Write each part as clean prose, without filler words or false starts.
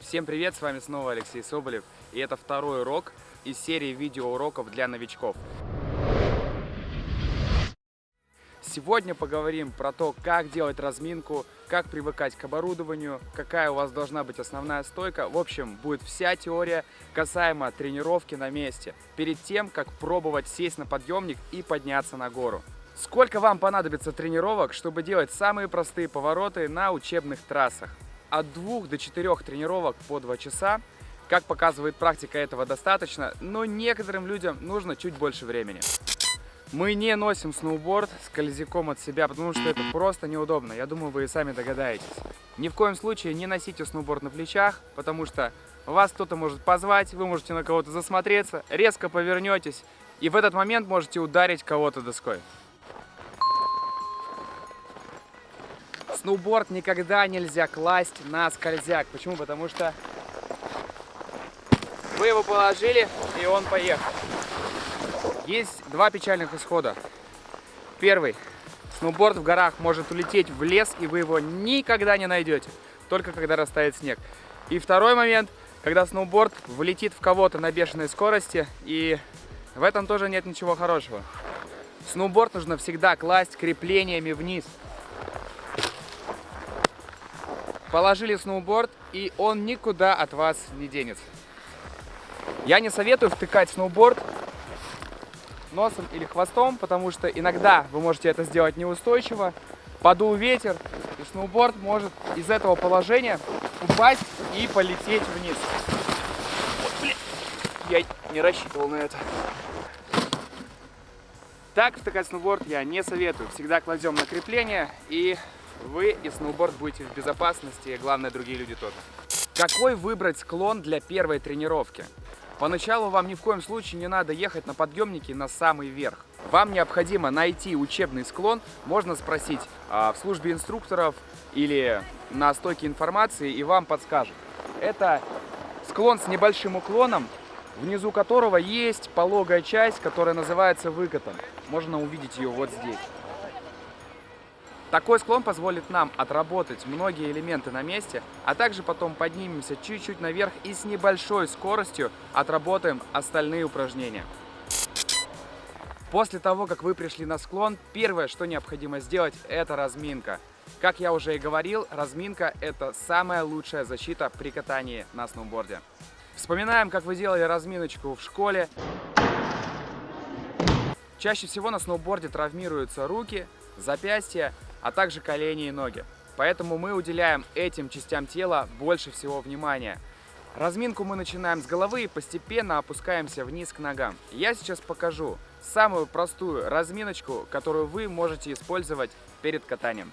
Всем привет, с вами снова Алексей Соболев, и это второй урок из серии видеоуроков для новичков. Сегодня поговорим про то, как делать разминку, как привыкать к оборудованию, какая у вас должна быть основная стойка. В общем, будет вся теория касаемо тренировки на месте, перед тем, как пробовать сесть на подъемник и подняться на гору. Сколько вам понадобится тренировок, чтобы делать самые простые повороты на учебных трассах? От 2 до 4 тренировок по 2 часа. Как показывает практика, этого достаточно, но некоторым людям нужно чуть больше времени. Мы не носим сноуборд с скользяком от себя, потому что это просто неудобно. Я думаю, вы и сами догадаетесь. Ни в коем случае не носите сноуборд на плечах, потому что вас кто-то может позвать, вы можете на кого-то засмотреться, резко повернетесь, и в этот момент можете ударить кого-то доской. Сноуборд никогда нельзя класть на скользяк. Почему? Потому что вы его положили, и он поехал. Есть два печальных исхода. Первый. Сноуборд в горах может улететь в лес, и вы его никогда не найдете. Только когда растает снег. И второй момент, когда сноуборд влетит в кого-то на бешеной скорости, и в этом тоже нет ничего хорошего. Сноуборд нужно всегда класть креплениями вниз. Положили сноуборд, и он никуда от вас не денется. Я не советую втыкать сноуборд носом или хвостом, потому что иногда вы можете это сделать неустойчиво. Подул ветер, и сноуборд может из этого положения упасть и полететь вниз. Вот, блин, я не рассчитывал на это. Так втыкать сноуборд я не советую. Всегда кладем на крепление, и вы и сноуборд будете в безопасности, и главное, другие люди тоже. Какой выбрать склон для первой тренировки? Поначалу вам ни в коем случае не надо ехать на подъемнике на самый верх. Вам необходимо найти учебный склон, можно спросить в службе инструкторов или на стойке информации, и вам подскажут. Это склон с небольшим уклоном, внизу которого есть пологая часть, которая называется выкатом. Можно увидеть ее вот здесь. Такой склон позволит нам отработать многие элементы на месте, а также потом поднимемся чуть-чуть наверх и с небольшой скоростью отработаем остальные упражнения. После того, как вы пришли на склон, первое, что необходимо сделать, это разминка. Как я уже и говорил, разминка – это самая лучшая защита при катании на сноуборде. Вспоминаем, как вы делали разминочку в школе. Чаще всего на сноуборде травмируются руки, запястья, а также колени и ноги. Поэтому мы уделяем этим частям тела больше всего внимания. Разминку мы начинаем с головы и постепенно опускаемся вниз к ногам. Я сейчас покажу самую простую разминочку, которую вы можете использовать перед катанием.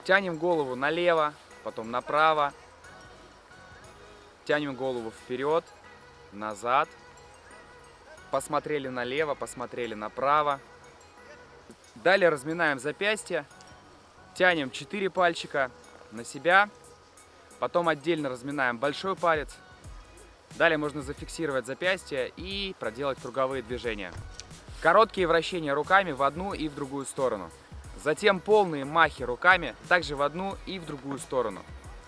Тянем голову налево, потом направо. Тянем голову вперед, назад. Посмотрели налево, посмотрели направо. Далее разминаем запястья. Тянем 4 пальчика на себя, потом отдельно разминаем большой палец. Далее можно зафиксировать запястье и проделать круговые движения. Короткие вращения руками в одну и в другую сторону. Затем полные махи руками также в одну и в другую сторону.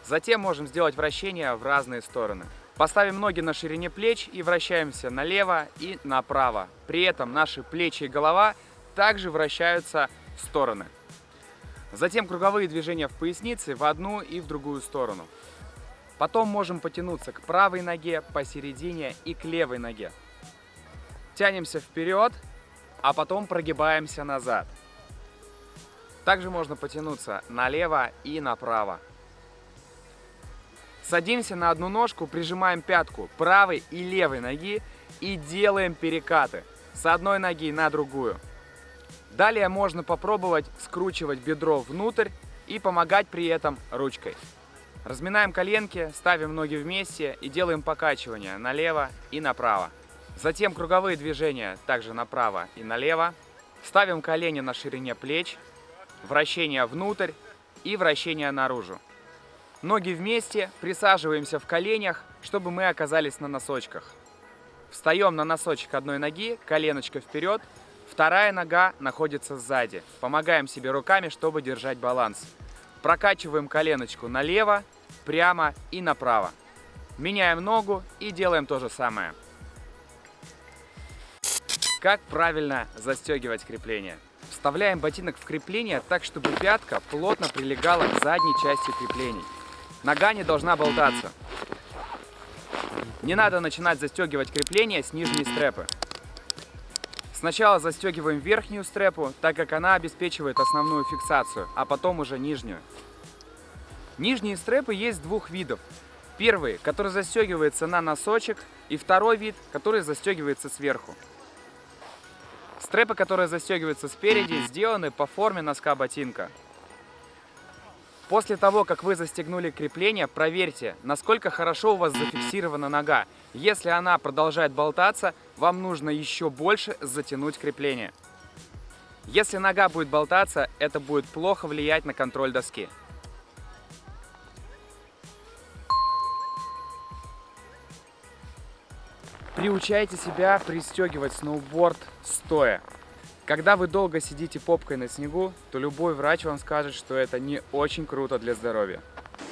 Затем можем сделать вращения в разные стороны. Поставим ноги на ширине плеч и вращаемся налево и направо. При этом наши плечи и голова также вращаются в стороны. Затем круговые движения в пояснице в одну и в другую сторону. Потом можем потянуться к правой ноге, посередине и к левой ноге. Тянемся вперед, а потом прогибаемся назад. Также можно потянуться налево и направо. Садимся на одну ножку, прижимаем пятку правой и левой ноги и делаем перекаты с одной ноги на другую. Далее можно попробовать скручивать бедро внутрь и помогать при этом ручкой. Разминаем коленки, ставим ноги вместе и делаем покачивания налево и направо. Затем круговые движения также направо и налево. Ставим колени на ширине плеч, вращение внутрь и вращение наружу. Ноги вместе, присаживаемся в коленях, чтобы мы оказались на носочках. Встаем на носочек одной ноги, коленочка вперед. Вторая нога находится сзади. Помогаем себе руками, чтобы держать баланс. Прокачиваем коленочку налево, прямо и направо. Меняем ногу и делаем то же самое. Как правильно застегивать крепление? Вставляем ботинок в крепление так, чтобы пятка плотно прилегала к задней части креплений. Нога не должна болтаться. Не надо начинать застегивать крепление с нижней стрепы. Сначала застегиваем верхнюю стрепу, так как она обеспечивает основную фиксацию, а потом уже нижнюю. Нижние стрепы есть двух видов. Первый, который застегивается на носочек, и второй вид, который застегивается сверху. Стрепы, которые застегиваются спереди, сделаны по форме носка ботинка. После того, как вы застегнули крепление, проверьте, насколько хорошо у вас зафиксирована нога. Если она продолжает болтаться, вам нужно еще больше затянуть крепление. Если нога будет болтаться, это будет плохо влиять на контроль доски. Приучайте себя пристегивать сноуборд стоя. Когда вы долго сидите попкой на снегу, то любой врач вам скажет, что это не очень круто для здоровья.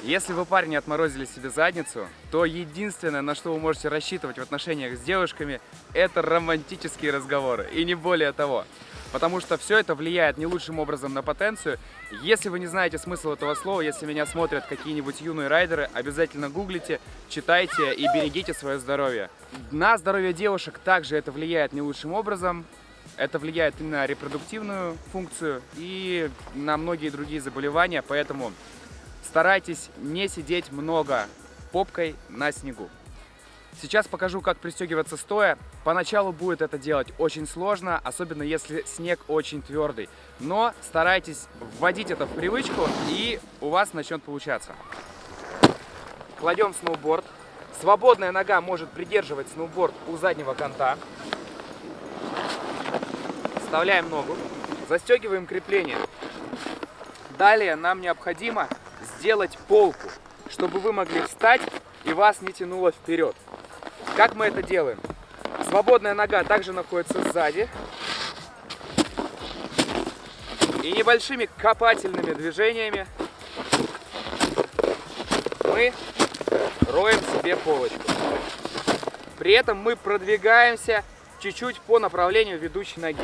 Если вы, парни, отморозили себе задницу, то единственное, на что вы можете рассчитывать в отношениях с девушками, это романтические разговоры, и не более того. Потому что все это влияет не лучшим образом на потенцию. Если вы не знаете смысл этого слова, если меня смотрят какие-нибудь юные райдеры, обязательно гуглите, читайте и берегите свое здоровье. На здоровье девушек также это влияет не лучшим образом. Это влияет и на репродуктивную функцию, и на многие другие заболевания, поэтому старайтесь не сидеть много попкой на снегу. Сейчас покажу, как пристегиваться стоя. Поначалу будет это делать очень сложно, особенно если снег очень твердый. Но старайтесь вводить это в привычку, и у вас начнет получаться. Кладем сноуборд. Свободная нога может придерживать сноуборд у заднего канта. Вставляем ногу, застегиваем крепление. Далее нам необходимо сделать полку, чтобы вы могли встать и вас не тянуло вперед. Как мы это делаем? Свободная нога также находится сзади. И небольшими копательными движениями мы роем себе полочку. При этом мы продвигаемся чуть-чуть по направлению ведущей ноги.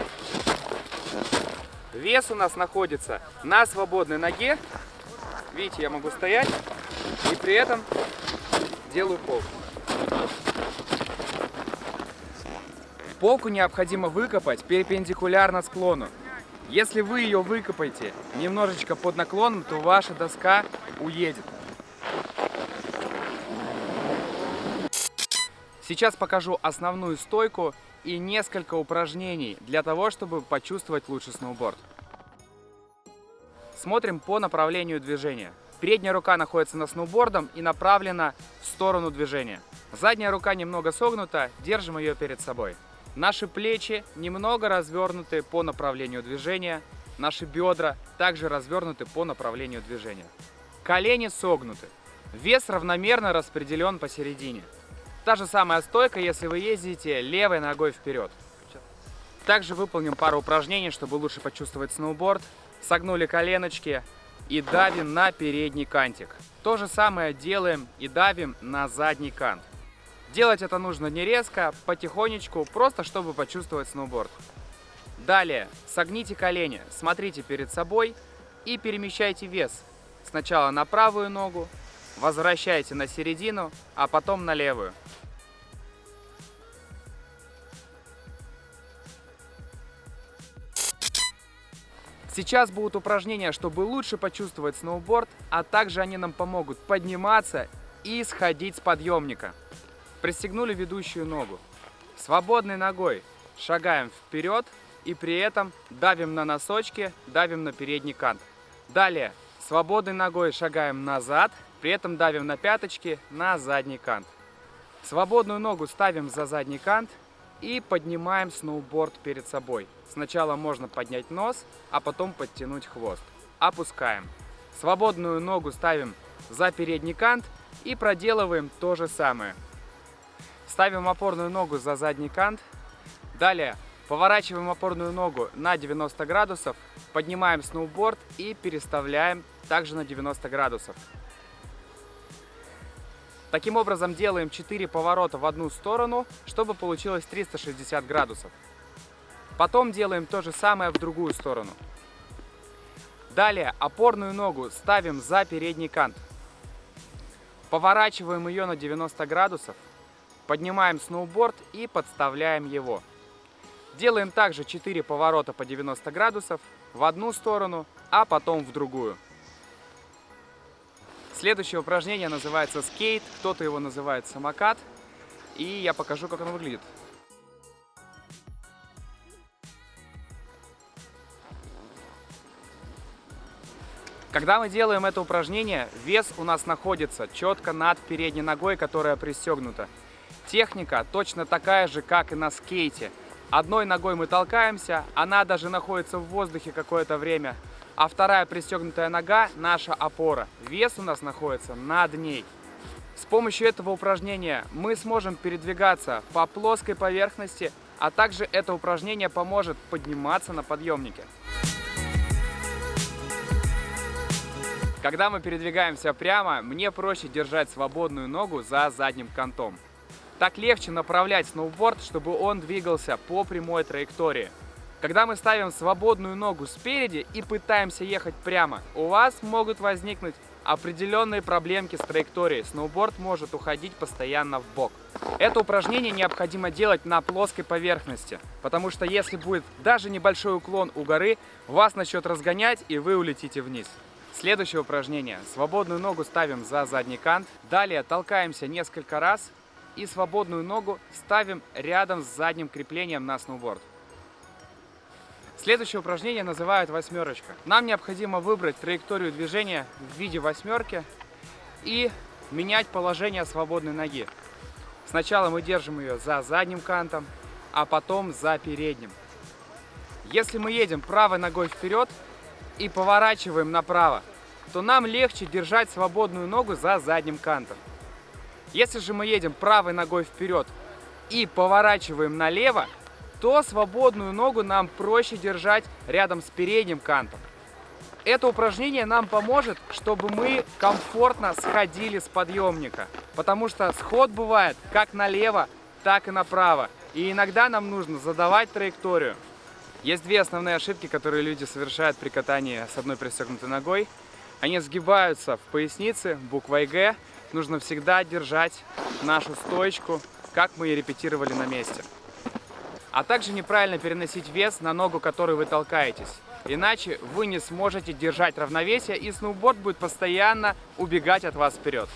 Вес у нас находится на свободной ноге. Видите, я могу стоять и при этом делаю полку. Полку необходимо выкопать перпендикулярно склону. Если вы ее выкопаете немножечко под наклоном, то ваша доска уедет. Сейчас покажу основную стойку и несколько упражнений для того, чтобы почувствовать лучше сноуборд. Смотрим по направлению движения. Передняя рука находится над сноубордом и направлена в сторону движения. Задняя рука немного согнута, держим ее перед собой. Наши плечи немного развернуты по направлению движения. Наши бедра также развернуты по направлению движения. Колени согнуты. Вес равномерно распределен посередине. Та же самая стойка, если вы ездите левой ногой вперед. Также выполним пару упражнений, чтобы лучше почувствовать сноуборд. Согнули коленочки и давим на передний кантик. То же самое делаем и давим на задний кант. Делать это нужно не резко, потихонечку, просто чтобы почувствовать сноуборд. Далее согните колени, смотрите перед собой и перемещайте вес. Сначала на правую ногу, возвращайте на середину, а потом на левую. Сейчас будут упражнения, чтобы лучше почувствовать сноуборд, а также они нам помогут подниматься и сходить с подъемника. Пристегнули ведущую ногу. Свободной ногой шагаем вперед и при этом давим на носочки, давим на передний кант. Далее свободной ногой шагаем назад, при этом давим на пяточки на задний кант. Свободную ногу ставим за задний кант и поднимаем сноуборд перед собой. Сначала можно поднять нос, а потом подтянуть хвост. Опускаем. Свободную ногу ставим за передний кант и проделываем то же самое. Ставим опорную ногу за задний кант. Далее поворачиваем опорную ногу на 90 градусов, поднимаем сноуборд и переставляем также на 90 градусов. Таким образом делаем 4 поворота в одну сторону, чтобы получилось 360 градусов. Потом делаем то же самое в другую сторону. Далее опорную ногу ставим за передний кант. Поворачиваем ее на 90 градусов, поднимаем сноуборд и подставляем его. Делаем также 4 поворота по 90 градусов в одну сторону, а потом в другую. Следующее упражнение называется скейт, кто-то его называет самокат, и я покажу, как оно выглядит. Когда мы делаем это упражнение, вес у нас находится четко над передней ногой, которая пристегнута. Техника точно такая же, как и на скейте. Одной ногой мы толкаемся, она даже находится в воздухе какое-то время, а вторая пристегнутая нога – наша опора. Вес у нас находится над ней. С помощью этого упражнения мы сможем передвигаться по плоской поверхности, а также это упражнение поможет подниматься на подъемнике. Когда мы передвигаемся прямо, мне проще держать свободную ногу за задним кантом. Так легче направлять сноуборд, чтобы он двигался по прямой траектории. Когда мы ставим свободную ногу спереди и пытаемся ехать прямо, у вас могут возникнуть определенные проблемки с траекторией. Сноуборд может уходить постоянно в бок. Это упражнение необходимо делать на плоской поверхности, потому что если будет даже небольшой уклон у горы, вас начнет разгонять и вы улетите вниз. Следующее упражнение. Свободную ногу ставим за задний кант. Далее толкаемся несколько раз и свободную ногу ставим рядом с задним креплением на сноуборд. Следующее упражнение называют восьмерочка. Нам необходимо выбрать траекторию движения в виде восьмерки и менять положение свободной ноги. Сначала мы держим ее за задним кантом, а потом за передним. Если мы едем правой ногой вперед и поворачиваем направо, то нам легче держать свободную ногу за задним кантом. Если же мы едем правой ногой вперед и поворачиваем налево, то свободную ногу нам проще держать рядом с передним кантом. Это упражнение нам поможет, чтобы мы комфортно сходили с подъемника, потому что сход бывает как налево, так и направо, и иногда нам нужно задавать траекторию. Есть две основные ошибки, которые люди совершают при катании с одной пристегнутой ногой. Они сгибаются в пояснице буквой «Г». Нужно всегда держать нашу стоечку, как мы и репетировали на месте. А также неправильно переносить вес на ногу, которой вы толкаетесь. Иначе вы не сможете держать равновесие, и сноуборд будет постоянно убегать от вас вперед.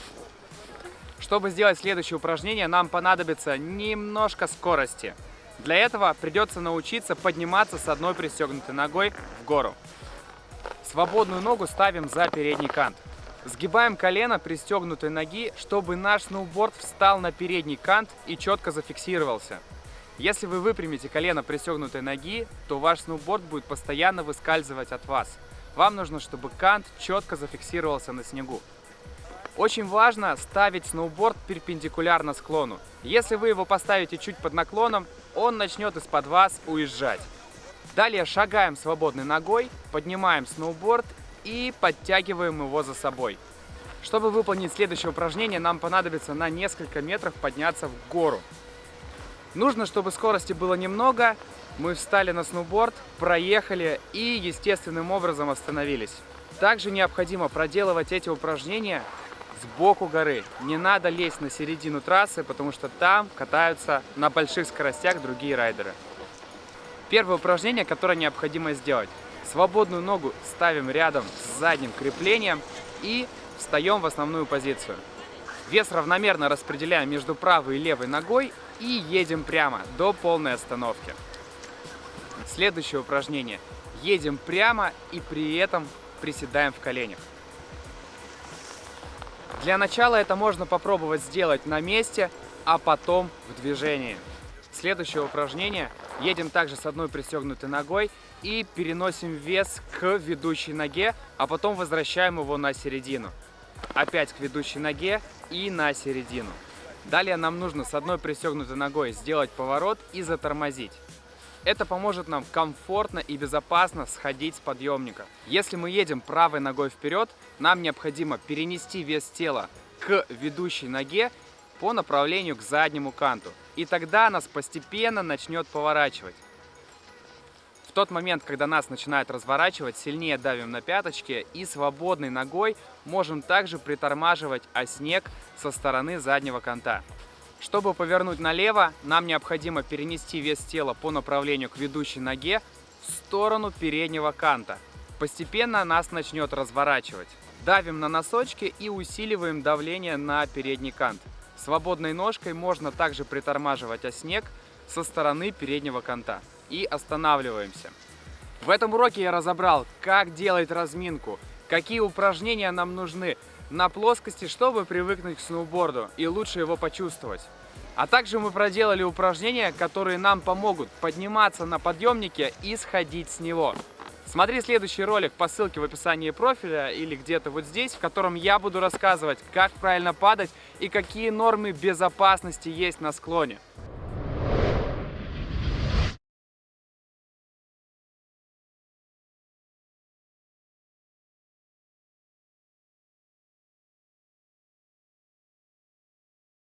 Чтобы сделать следующее упражнение, нам понадобится немножко скорости. Для этого придется научиться подниматься с одной пристегнутой ногой в гору. Свободную ногу ставим за передний кант. Сгибаем колено пристегнутой ноги, чтобы наш сноуборд встал на передний кант и четко зафиксировался. Если вы выпрямите колено пристегнутой ноги, то ваш сноуборд будет постоянно выскальзывать от вас. Вам нужно, чтобы кант четко зафиксировался на снегу. Очень важно ставить сноуборд перпендикулярно склону. Если вы его поставите чуть под наклоном, он начнет из-под вас уезжать. Далее шагаем свободной ногой, поднимаем сноуборд и подтягиваем его за собой. Чтобы выполнить следующее упражнение, нам понадобится на несколько метров подняться в гору. Нужно, чтобы скорости было немного. Мы встали на сноуборд, проехали и естественным образом остановились. Также необходимо проделывать эти упражнения сбоку горы. Не надо лезть на середину трассы, потому что там катаются на больших скоростях другие райдеры. Первое упражнение, которое необходимо сделать. Свободную ногу ставим рядом с задним креплением и встаем в основную позицию. Вес равномерно распределяем между правой и левой ногой и едем прямо до полной остановки. Следующее упражнение. Едем прямо и при этом приседаем в коленях. Для начала это можно попробовать сделать на месте, а потом в движении. Следующее упражнение. Едем также с одной пристегнутой ногой и переносим вес к ведущей ноге, а потом возвращаем его на середину. Опять к ведущей ноге и на середину. Далее нам нужно с одной пристегнутой ногой сделать поворот и затормозить. Это поможет нам комфортно и безопасно сходить с подъемника. Если мы едем правой ногой вперед, нам необходимо перенести вес тела к ведущей ноге по направлению к заднему канту. И тогда нас постепенно начнет поворачивать. В тот момент, когда нас начинает разворачивать, сильнее давим на пяточки и свободной ногой можем также притормаживать о снег со стороны заднего канта. Чтобы повернуть налево, нам необходимо перенести вес тела по направлению к ведущей ноге в сторону переднего канта. Постепенно нас начнет разворачивать. Давим на носочки и усиливаем давление на передний кант. Свободной ножкой можно также притормаживать о снег со стороны переднего канта. И останавливаемся. В этом уроке я разобрал, как делать разминку, какие упражнения нам нужны на плоскости, чтобы привыкнуть к сноуборду и лучше его почувствовать. А также мы проделали упражнения, которые нам помогут подниматься на подъемнике и сходить с него. Смотри следующий ролик по ссылке в описании профиля или где-то вот здесь, в котором я буду рассказывать, как правильно падать и какие нормы безопасности есть на склоне.